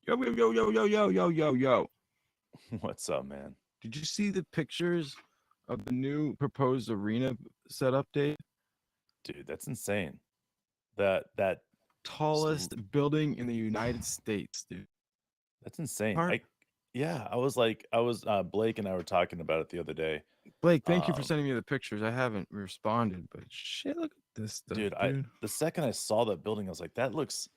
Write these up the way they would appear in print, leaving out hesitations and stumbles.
Yo, yo, yo, yo, yo, yo, yo, yo, yo. What's up, man? Did you see the pictures of the new proposed arena setup, Dave? Dude, that's insane. That s- l- Tallest building in the United States, dude. that's insane. Part Yeah, I was Blake and I were talking about it the other day. Blake, thank you for Um, sending me the pictures. I haven't responded, but shit, look at this stuff, dude, I dude. the second I saw that building, I was like, that looks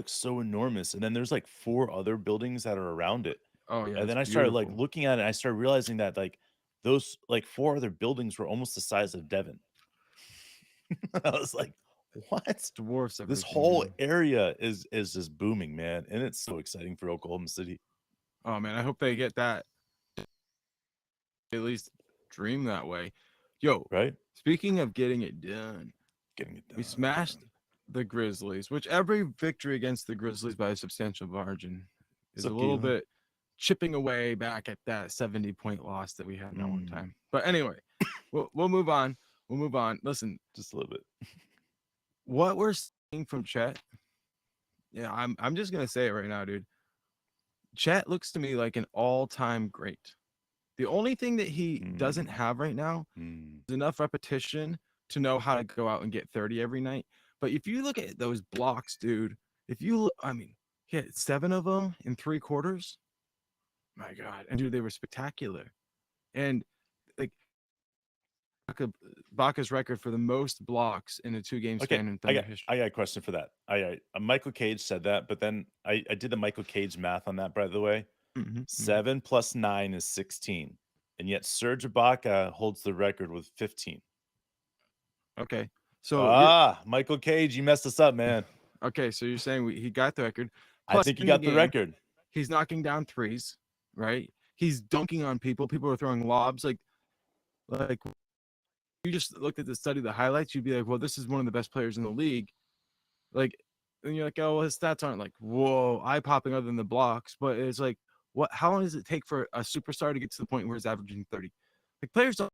so enormous. And then there's like four other buildings that are around it. Oh yeah, And it's then I started like beautiful. looking at it and I started realizing that like those like four other buildings were almost the size of Devon. I was like, what? Dwarfs This everything, whole man. area is just booming, man, and it's so exciting for Oklahoma City, Oh man, I hope they get that. At least dream that way. Yo, right? speaking of getting it done, Getting it we smashed done. the Grizzlies, which every victory against the Grizzlies by a substantial margin is What's a up, little Galen? bit chipping away back at that 70-point loss that we had that one Mm, time. But anyway, we'll move on. We'll move on. Listen, just a little bit. what we're seeing from Chet, yeah, I'm just gonna say it right now, dude. Chet looks to me like an all-time great. The only thing that he doesn't Mm, have right now mm. is enough repetition to know how to go out and get 30 every night. But if you look at those blocks, dude, if you look, I mean, he had 7 of them in 3 quarters. My God. And dude, they were spectacular. And like Baca's record for the most blocks in a 2 game Okay, span in I Thunder got history. I got a question for that. Michael Cage said that, but then I did the Michael Cage math on that. By the way, Mm-hmm. 7 plus 9 is 16, and yet Serge Ibaka holds the record with 15. Okay. So you're Ah, Michael Cage, you messed us up, man. okay. So you're saying he got the record. I Plus, think you during the got the game, record. he's knocking down threes, right? He's dunking on people. People are throwing lobs. Like you just looked at the study, the highlights, you'd be like, well, this is one of the best players in the league. Like, and you're like, oh, well, his stats aren't like, whoa, eye popping other than the blocks. But it's like, what? How long does it take for a superstar to get to the point where he's averaging 30? Like players don't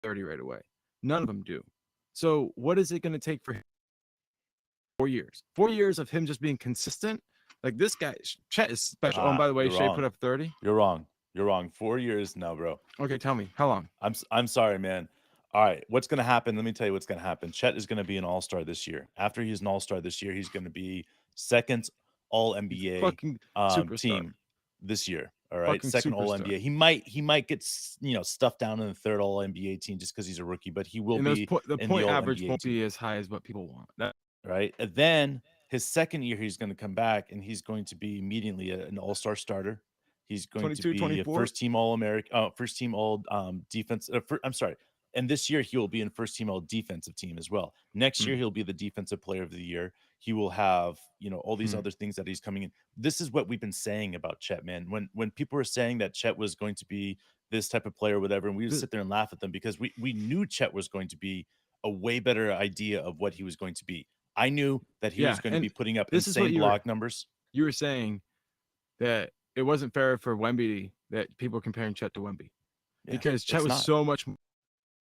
30 right away. None of them do. So what is it going to take for him? 4 years? 4 years of him just being consistent. Like this guy, Chet is special. Oh, and Ah, by the way, you're Shea put wrong. up 30. You're wrong. You're wrong. 4 years now, bro. Okay, tell me how long? I'm sorry, man. All right, what's gonna happen? Let me tell you what's gonna happen. Chet is gonna be an all star this year. After he's an all star this year, he's gonna be second All He's a NBA fucking superstar. team this year. All right, Fucking second All superstar. NBA. He might get stuffed down in the third All NBA team just because he's a rookie, but he will And those be the in the point All average NBA won't team. be as high as what people want. That Right, and then his second year, he's going to come back and he's going to be immediately an all star starter. He's going to 22, be a 24. first team All American, first team All defense. I'm sorry. And this year he will be in first team All defensive team as well. Next year Mm, he'll be the defensive player of the year. He will have all these mm, other things that he's coming in. This is what we've been saying about Chet, man. When people were saying that Chet was going to be this type of player, or whatever, and we would th- sit there and laugh at them because we knew Chet was going to be a way better idea of what he was going to be. I knew that he was yeah, going to and be putting up this is what insane block numbers. you were saying that it wasn't fair for Wemby that people were comparing Chet to Wemby Yeah, because Chet it's was not. so much more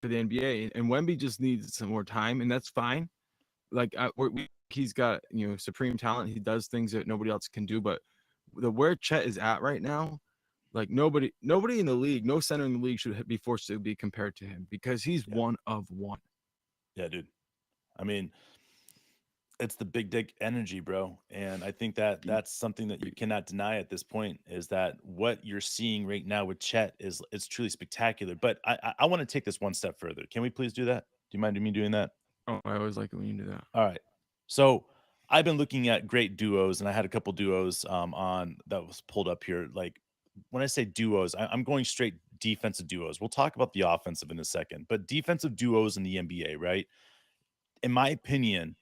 for the NBA, and Wemby just needs some more time, and that's fine. Like he's got supreme talent. He does things that nobody else can do, but the where Chet is at right now, like nobody in the league, no center in the league should be forced to be compared to him because he's Yeah, one of one. yeah, dude. I mean, it's the big dick energy, bro. And I think that that's something that you cannot deny at this point is that what you're seeing right now with Chet is it's truly spectacular. But I want to take this one step further. Can we please do that? Do you mind me doing that? Oh, I always like it when you do that. All right. So I've been looking at great duos, and I had a couple duos on that was pulled up here. Like when I say duos, I'm going straight defensive duos. We'll talk about the offensive in a second, but defensive duos in the NBA, right? In my opinion,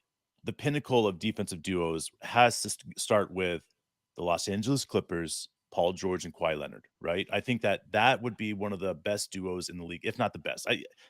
the pinnacle of defensive duos has to start with the Los Angeles Clippers, Paul George and Kawhi Leonard, right? I think that that would be one of the best duos in the league, if not the best.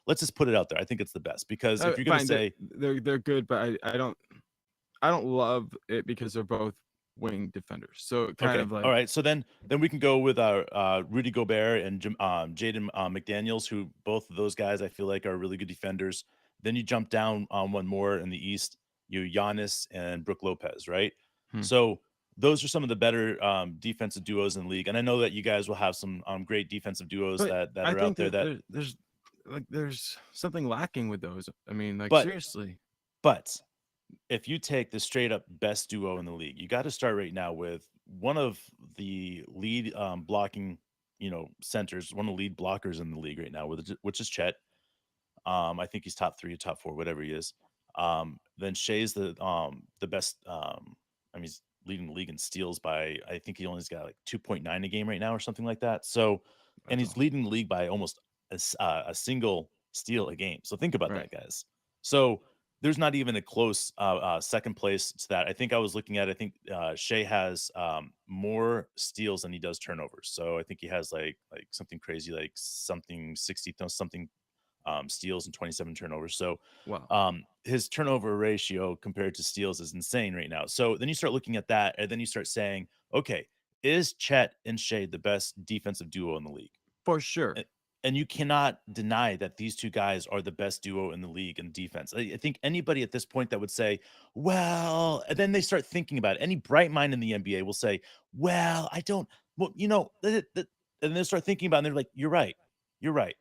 Let's just put it out there. I think it's the best because if you're going to Fine, say, they're good, but I don't love it because they're both wing defenders. So kind okay, of all like right, so then we can go with our Rudy Gobert and Jaden McDaniels, who both of those guys I feel like are really good defenders. Then you jump down one more in the East, you Giannis and Brooke Lopez, right? hmm, So those are some of the better defensive duos in the league. And I know that you guys will have some great defensive duos But that I are out think there that that, there's something lacking with those. I mean, like but seriously. but if you take the straight up best duo in the league, you got to start right now with one of the lead blocking, centers, one of the lead blockers in the league right now, which is Chet. I think he's top 3 or top 4, whatever he is. Then Shea's the best. I mean, he's leading the league in steals by, I think he only's got like 2.9 a game right now or something like that. So, and That's he's all. leading the league by almost a single steal a game. So think about Right. that, guys. So there's not even a close second place to that. I think I was looking at. I think Shea has more steals than he does turnovers. So I think he has like something crazy, like something 60 something steals and 27 turnovers. So Wow. his turnover ratio compared to steals is insane right now. So then you start looking at that, and then you start saying, okay, is Chet and Shea the best defensive duo in the league? For sure. A- And you cannot deny that these two guys are the best duo in the league in defense. I think anybody at this point that would say, well, and then they start thinking about it. Any bright mind in the NBA will say, well, I don't, well, and they start thinking about it, and they're like, you're right. You're right.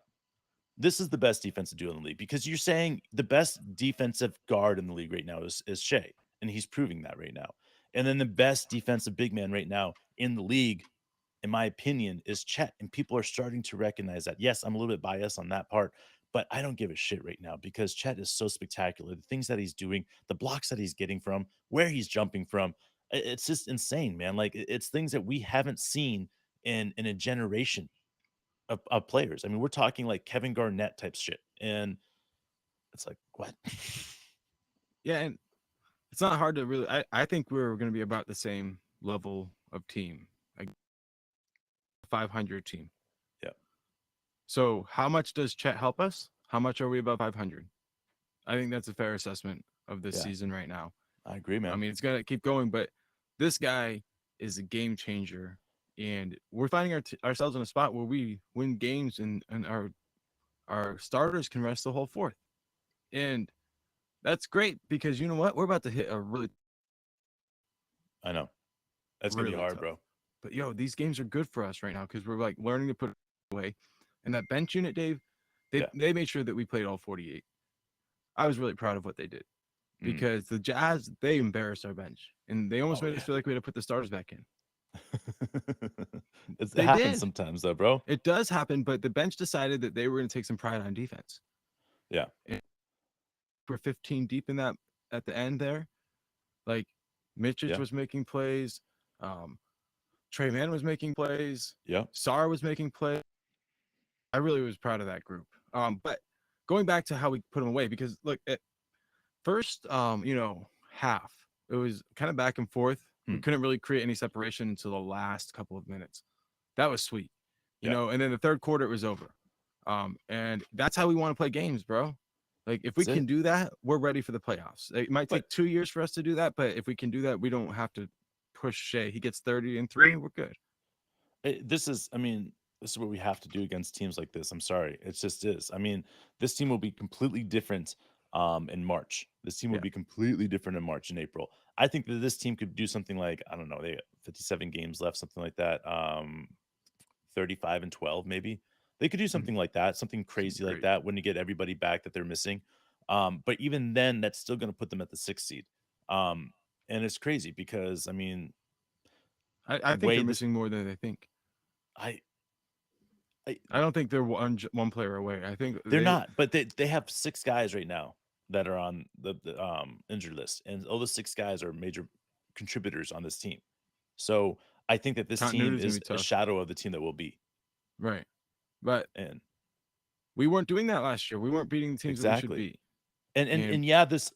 This is the best defensive duo in the league because you're saying the best defensive guard in the league right now is Shea, and he's proving that right now. And then the best defensive big man right now in the league, in my opinion, is Chet. And people are starting to recognize that. Yes, I'm a little bit biased on that part, but I don't give a shit right now because Chet is so spectacular. The things that he's doing, the blocks that he's getting from, where he's jumping from, it's just insane, man. Like it's things that we haven't seen in a generation of players. I mean, we're talking like Kevin Garnett type shit. And it's like, what? Yeah, and it's not hard to really. I think we're going to be about the same level of team, like 500 team. Yeah. So how much does Chet help us? How much are we above 500? I think that's a fair assessment of this Yeah. season right now. I agree, I man. mean, it's gonna keep going, but this guy is a game changer, and we're finding ourselves in a spot where we win games, and our starters can rest the whole fourth, and that's great because you know what? We're about to hit a I know. That's gonna be really hard, tough. bro. But yo, these games are good for us right now because we're like learning to put it away. And that bench unit, Dave, they Yeah. they made sure that we played all 48. I was really proud of what they did Mm. because the Jazz, they embarrassed our bench and they almost Oh made us yeah. feel like we had to put the starters back in. It They happens did. sometimes though, bro. It does happen, but the bench decided that they were going to take some pride on defense. Yeah. And we're 15 deep in that at the end there. Like Mitchich Yeah. was making plays. Um, Trey Mann was making plays. Yeah. Sar was making plays. I really was proud of that group. But going back to how we put them away, because look, at first, half, it was kind of back and forth. We Hmm. couldn't really create any separation until the last couple of minutes. That was sweet, Yeah. and then the third quarter it was over. And that's how we want to play games, bro. Like if we That's can it. do that, we're ready for the playoffs. It might But take 2 years for us to do that, but if we can do that, we don't have to push Shea. He gets 30 and 3, we're good. this is, I mean, this is what we have to do against teams like this. I'm sorry. It just is. I mean, this team will be completely different in March. This team will Yeah. be completely different in March and April. I think that this team could do something like, I don't know, they got 57 games left, something like that. 35 and 12, maybe. They could do Mhm. something like that, something Some crazy like great. that when you get everybody back that they're missing. But even then, that's still going to put them at the 6th seed. Um, and it's crazy because, I mean, I the think way they're this, missing more than they think. I, I, I don't think they're one player away. I think they're not, but they have 6 guys right now that are on the injured list, and all the 6 guys are major contributors on this team. So I think that this team continuity is gonna is be a tough, shadow of the team that will be. right? But And we weren't doing that last year. We weren't beating the teams that we should exactly. be. And And yeah, this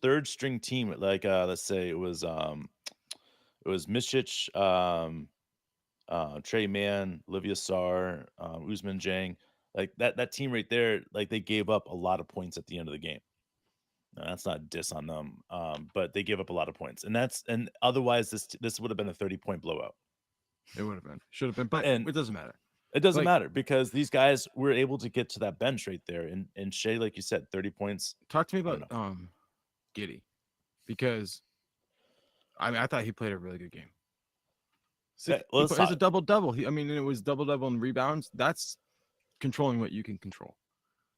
third string team, like let's say it was Mishich, Trey Mann, Olivia Sarr, Usman Jang, like that team right there, like they gave up a lot of points at the end of the game. Now, that's not a diss on them, but they gave up a lot of points, and otherwise this would have been a 30-point blowout. it would have been, should have been, but And it doesn't matter. it doesn't Like, matter because these guys were able to get to that bench right there, and Shea, like you said, 30 points. talk to me I don't about know. Giddy, because I mean, I thought he played a really good game. Let's It's a talk. double double. I mean, it was double double in rebounds. That's controlling what you can control.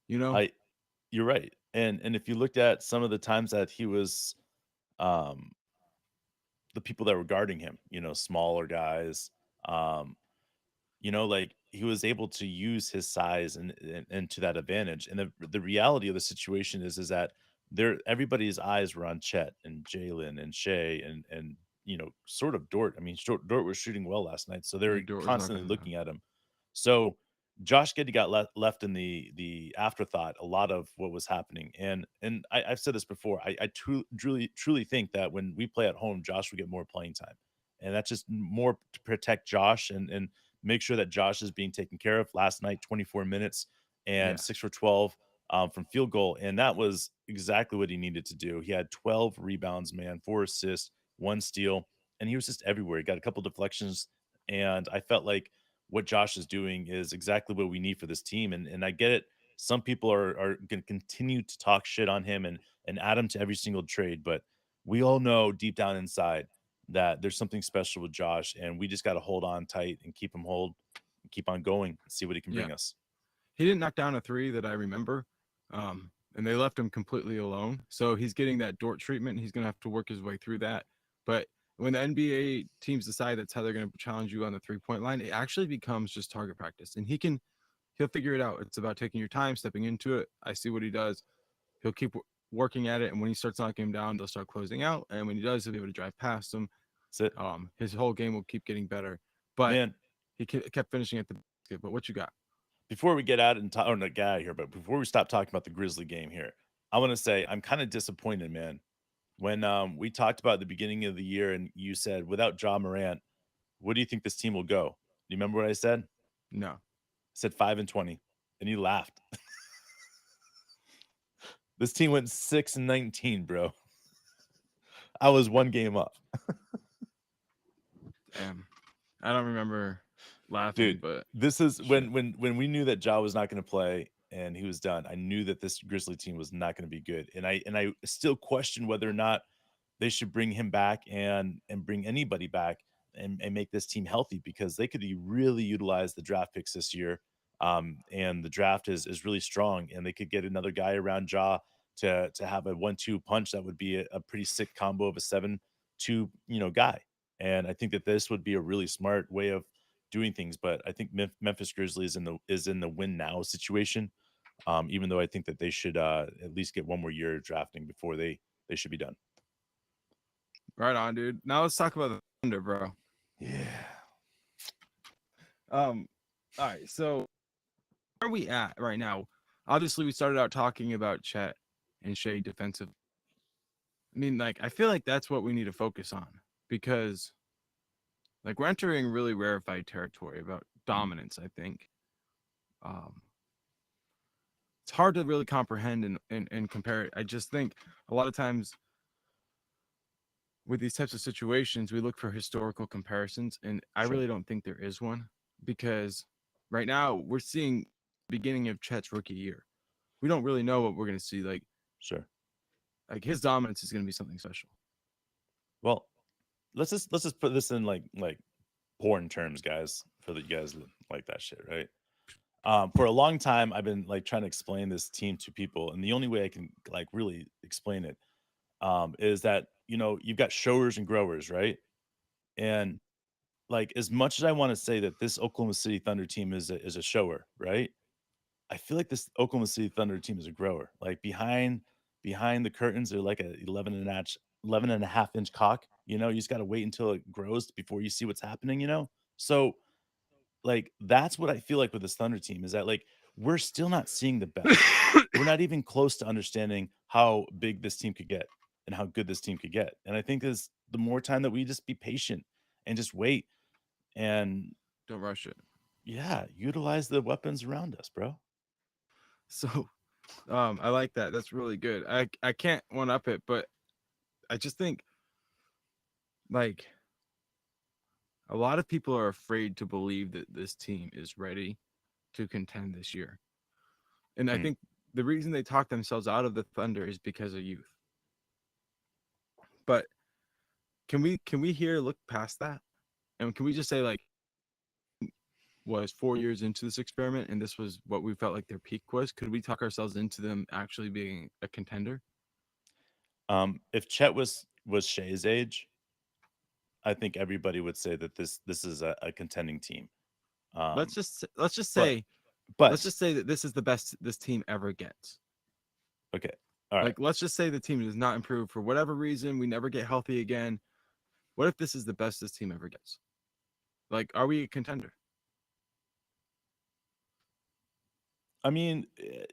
You know? I You're right. And if you looked at some of the times that he was um the people that were guarding him, smaller guys, um, like he was able to use his size and to that advantage. And the reality of the situation is that everybody's eyes were on Chet and Jalen and Shea and sort of Dort. I mean, Dort was shooting well last night, so Yeah, they're Dort was constantly knocking them down. looking at him. So Josh Giddey got left in the afterthought a lot of what was happening. And I've said this before. I truly think that when we play at home, Josh will get more playing time, and that's just more to protect Josh and make sure that Josh is being taken care of. Last night, 24 minutes and Yeah. 6 for 12 from field goal, and that was exactly what he needed to do. He had 12 rebounds, man, 4 assists, 1 steal, and he was just everywhere. He got a couple deflections, and I felt like what Josh is doing is exactly what we need for this team. And I get it. Some people are going to continue to talk shit on him and add him to every single trade, but we all know deep down inside that there's something special with Josh, and we just got to hold on tight and keep on going and see what he can Yeah. bring us. He didn't knock down a three that I remember. And they left him completely alone. So he's getting that Dort treatment. He's going to have to work his way through that. But when the NBA teams decide that's how they're going to challenge you on the 3-point line, it actually becomes just target practice. And he'll figure it out. It's about taking your time, stepping into it. I see what he does. He'll keep working at it. And when he starts knocking him down, they'll start closing out. And when he does, he'll be able to drive past them. That's it, His whole game will keep getting better. But man. he kept finishing at the basket. But what you got? Before we get out and talk, or not get out of here, but before we stop talking about the Grizzly game here, I want to say I'm kind of disappointed, man. When we talked about the beginning of the year, and you said without Ja Morant, what do you think this team will go? Do you remember what I said? I No. said 5-20, and you laughed. This team went 6-19, bro. I was 1 game up. Damn. I don't remember laughing, Dude, but this is shit. when we knew that Ja was not going to play and he was done. I knew that this Grizzly team was not going to be good, and I still question whether or not they should bring him back and bring anybody back and make this team healthy, because they could really utilize the draft picks this year. And the draft is really strong, and they could get another guy around Ja to have a 1-2 punch that would be a pretty sick combo of a 7-2 guy. And I think that this would be a really smart way of doing things. But I think Memphis Grizzlies is in the win now situation. Even though I think that they should at least get one more year of drafting before they should be done. Right on, dude. Now let's talk about the Thunder, bro. Yeah. Um, all right. So where are we at right now? Obviously, we started out talking about Chet and Shea defensive. I mean, like, I feel like that's what we need to focus on because, like, we're entering really rarefied territory about dominance. I think. Um, it's hard to really comprehend and compare it. I just think a lot of times with these types of situations, we look for historical comparisons, and I Sure. really don't think there is one because right now we're seeing beginning of Chet's rookie year. We don't really know what we're going to see. Sure. Like his dominance is going to be something special. Well, let's just put this in like porn terms, guys, for the you guys that like that shit, right? For a long time, I've been like trying to explain this team to people, and the only way I can like really explain it is that you've got showers and growers, right? And like as much as I want to say that this Oklahoma City Thunder team is a shower, right? I feel like this Oklahoma City Thunder team is a grower. Like behind the curtains, they're like a 11.5 inch cock. You just got to wait until it grows before you see what's happening. So like that's what I feel like with this Thunder team is that like we're still not seeing the best. We're not even close to understanding how big this team could get and how good this team could get. And I think is the more time that we just be patient and just wait and Don't rush it. yeah, utilize the weapons around us, bro. So, I like that. That's really good. I can't one up it, but I just think like a lot of people are afraid to believe that this team is ready to contend this year. And I Mm, think the reason they talk themselves out of the Thunder is because of youth. But can we here look past that? And can we just say like was 4 years into this experiment and this was what we felt like their peak was? Could we talk ourselves into them actually being a contender? If Chet was Shea's age, I think everybody would say that this is a contending team. Let's Um, just let's just but say let's but just say that this is the best this team ever gets. okay, all right. Like let's just say the team does not improve for whatever reason, we never get healthy again. What if this is the best this team ever gets? Like, are we a contender? I mean,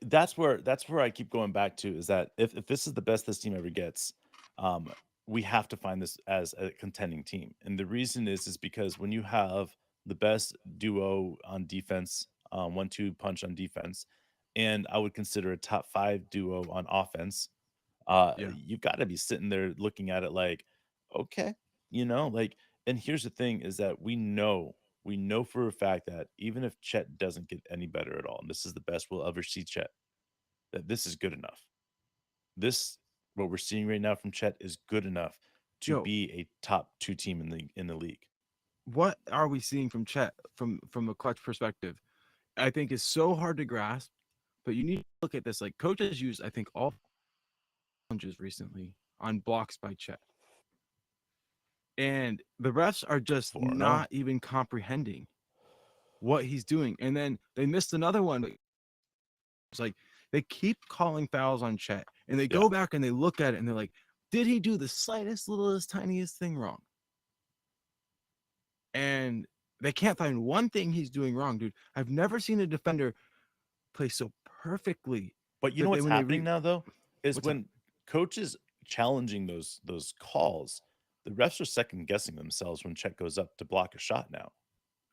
that's where I keep going back to is that if this is the best this team ever gets, um, we have to find this as a contending team, and the reason is because when you have the best duo on defense, 1-2 punch on defense, and I would consider a top 5 duo on offense, Yeah. you got to be sitting there looking at it like, okay, like, and here's the thing is that we know for a fact that even if Chet doesn't get any better at all, and this is the best we'll ever see Chet, that this is good enough. This, what we're seeing right now from Chet is good enough to Yo, be a top 2 team in the league. what are we seeing from Chet from a clutch perspective? I think is so hard to grasp, but you need to look at this. Like coaches use, I think, all challenges recently on blocks by Chet. And the refs are just 4-0. not even comprehending what he's doing. And then they missed another one. It's like they keep calling fouls on Chet and they Yeah. go back and they look at it and they're like, did he do the slightest, littlest, tiniest thing wrong? And they can't find one thing he's doing wrong, dude. I've never seen a defender play so perfectly But you know that they what's when they happening now though is what's up? when coaches challenging those calls, the refs are second guessing themselves when Chet goes up to block a shot now.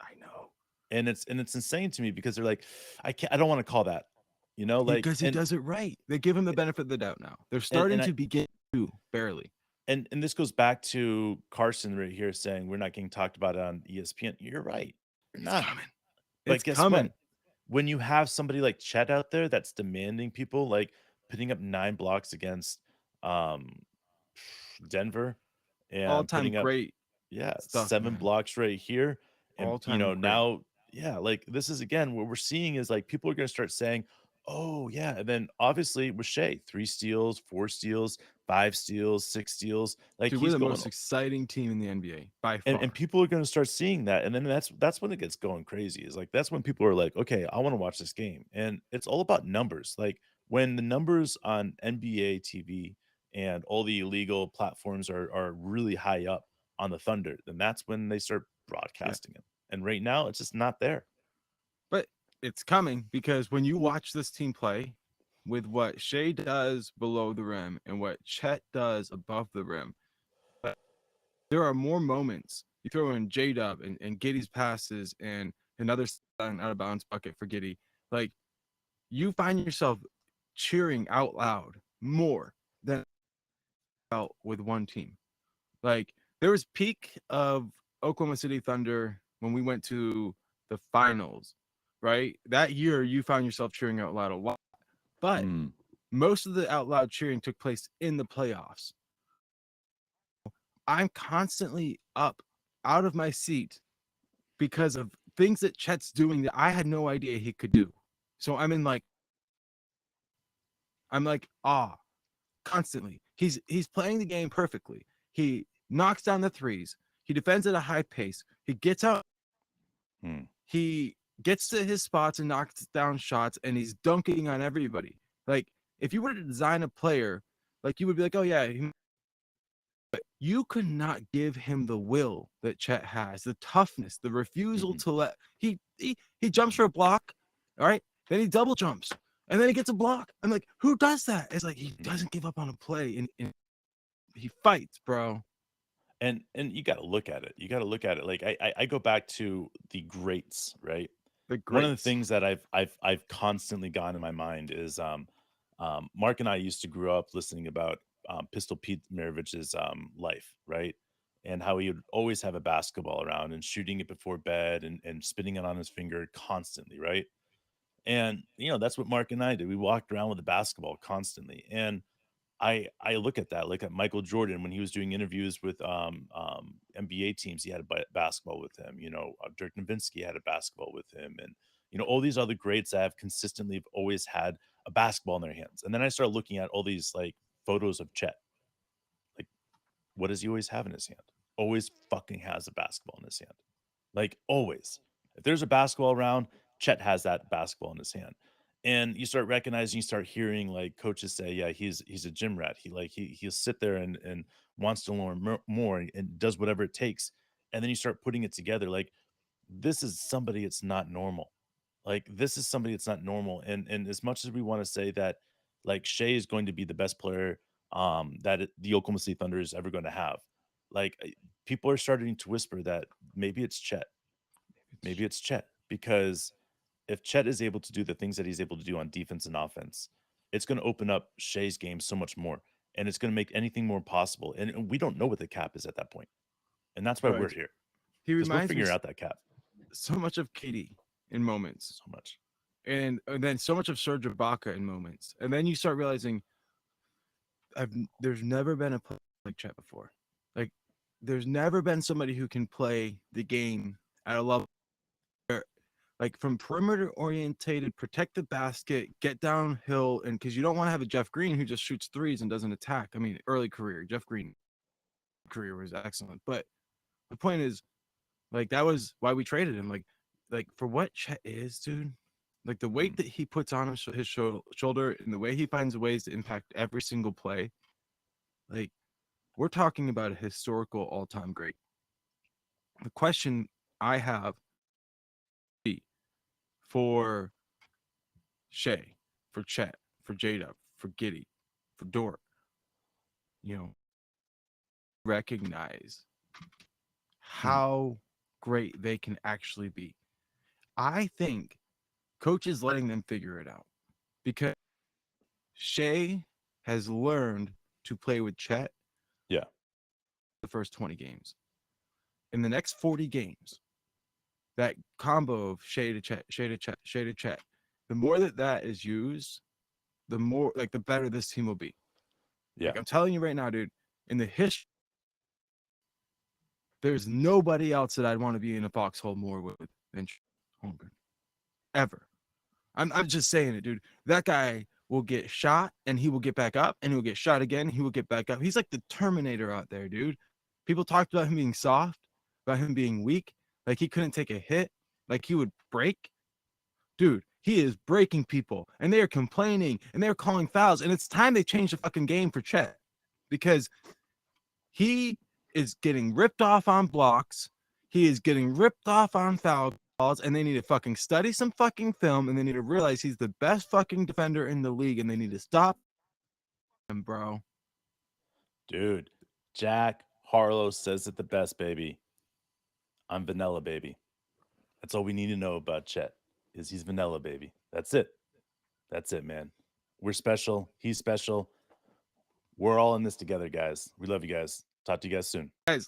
I know. And it's insane to me because they're like, I don't want to call that, like, Because he does it right. They give him the benefit of the doubt now. They're starting and I to begin to barely. and this goes back to Carson right here saying we're not getting talked about it on ESPN. You're right, you're It's not. coming. But It's guess what? coming. When you have somebody like Chet out there that's demanding people, like putting up 9 blocks against um Denver All and time putting up, great yeah, stuff, 7 man. blocks right here. And, All time great. now, yeah, like this is again what we're seeing is like people are going to start saying, oh, yeah. And then obviously with Shea, 3 steals, 4 steals, 5 steals, 6 steals. Like Dude, we're he's the going, most exciting team in the NBA by and far. people are going to start seeing that. And then that's when it gets going crazy. Is like that's when people are like, okay, I want to watch this game. And it's all about numbers. Like when the numbers on NBA TV and all the illegal platforms are really high up on the Thunder, then that's when they start Yeah. broadcasting them. And right now, it's just not there. But it's coming because when you watch this team play with what Shea does below the rim and what Chet does above the rim, there are more moments. You throw in J Dub and Giddy's passes and another out of bounds bucket for Giddy. Like you find yourself cheering out loud more than out with one team. Like there was peak of Oklahoma City Thunder when we went to the finals, right? That year you found yourself cheering out loud a lot. But Mm. most of the out loud cheering took place in the playoffs. I'm constantly up out of my seat because of things that Chet's doing that I had no idea he could do. So I'm like constantly. He's playing the game perfectly. He knocks down the threes. He defends at a high pace. He gets out. Mm. He gets to his spots and knocks down shots, and he's dunking on everybody. Like if you were to design a player, like you would be like, oh yeah, you could not give him the will that Chet has, the toughness, the refusal Mm-mm. to let he jumps for a block, all right, then he double jumps, and then he gets a block. I'm like, who does that? It's like he Mm-mm. doesn't give up on a play, and he fights, bro. And you got to look at it. You got to look at it. Like I go back to the greats, right? The One of the greats. things that I've constantly gone in my mind is Mark and I used to grow up listening about Pistol Pete Maravich's life, right? And how he would always have a basketball around and shooting it before bed and spinning it on his finger constantly, right? And that's what Mark and I did. We walked around with a basketball constantly. And I look at that, look at Michael Jordan when he was doing interviews with NBA teams. He had a basketball with him. You know, Dirk Nowitzki had a basketball with him, and you know all these other greats that have consistently have always had a basketball in their hands. And then I start looking at all these like photos of Chet. Like, what does he always have in his hand? Always fucking has a basketball in his hand. Like always. If there's a basketball around, Chet has that basketball in his hand. And you start recognizing, you start hearing like coaches say, yeah, he's a gym rat. He'll sit there and wants to learn more and does whatever it takes. And then you start putting it together. Like this is somebody it's not normal. Like this is somebody it's not normal. And as much as we want to say that like Shea is going to be the best player the Oklahoma City Thunder is ever going to have, like people are starting to whisper that maybe it's Chet. Maybe it's Chet because if Chet is able to do the things that he's able to do on defense and offense, it's going to open up Shea's game so much more, and it's going to make anything more possible. And we don't know what the cap is at that point, and that's why we're Right. here He because we're reminds me figuring out that cap so much of Katie in moments, so much. and then so much of Serge Ibaka in moments, and then you start realizing there's never been a player like Chet before. Like, there's never been somebody who can play the game at a level where, like, from perimeter orientated, protect the basket, get downhill, and because you don't want to have a Jeff Green who just shoots threes and doesn't attack. I mean, early career Jeff Green career was excellent, but the point is, like, that was why we traded him. Like for what Chet is, dude. Like the weight that he puts on his shoulder and the way he finds ways to impact every single play. Like, we're talking about a historical all-time great. The question I have for Shea, for Chet, for J-Dub, for Giddy, for Dort, you know, recognize how great they can actually be. I think coach is letting them figure it out because Shea has learned to play with Chet Yeah. the first 20 games. In the next 40 games, that combo of Shea to Chet, Shea to Chet, Shea to Chet, the more that is used, the more, like, the better this team will be. Yeah. Like, I'm telling you right now, dude, in the history, there's nobody else that I'd want to be in a foxhole more with than Holmgren. Ever. I'm just saying it, dude. That guy will get shot and he will get back up and he'll get shot again. And he will get back up. He's like the Terminator out there, dude. People talked about him being soft, about him being weak, like he couldn't take a hit, like he would break. Dude, he is breaking people and they are complaining and they're calling fouls. And it's time they change the fucking game for Chet because he is getting ripped off on blocks. He is getting ripped off on foul calls, and they need to fucking study some fucking film, and they need to realize he's the best fucking defender in the league, and they need to stop him, bro. Dude, Jack Harlow says it the best, baby. I'm vanilla, baby. That's all we need to know about Chet is he's vanilla, baby. That's it. That's it, man. We're special. He's special. We're all in this together, guys. We love you guys. Talk to you guys soon. Guys,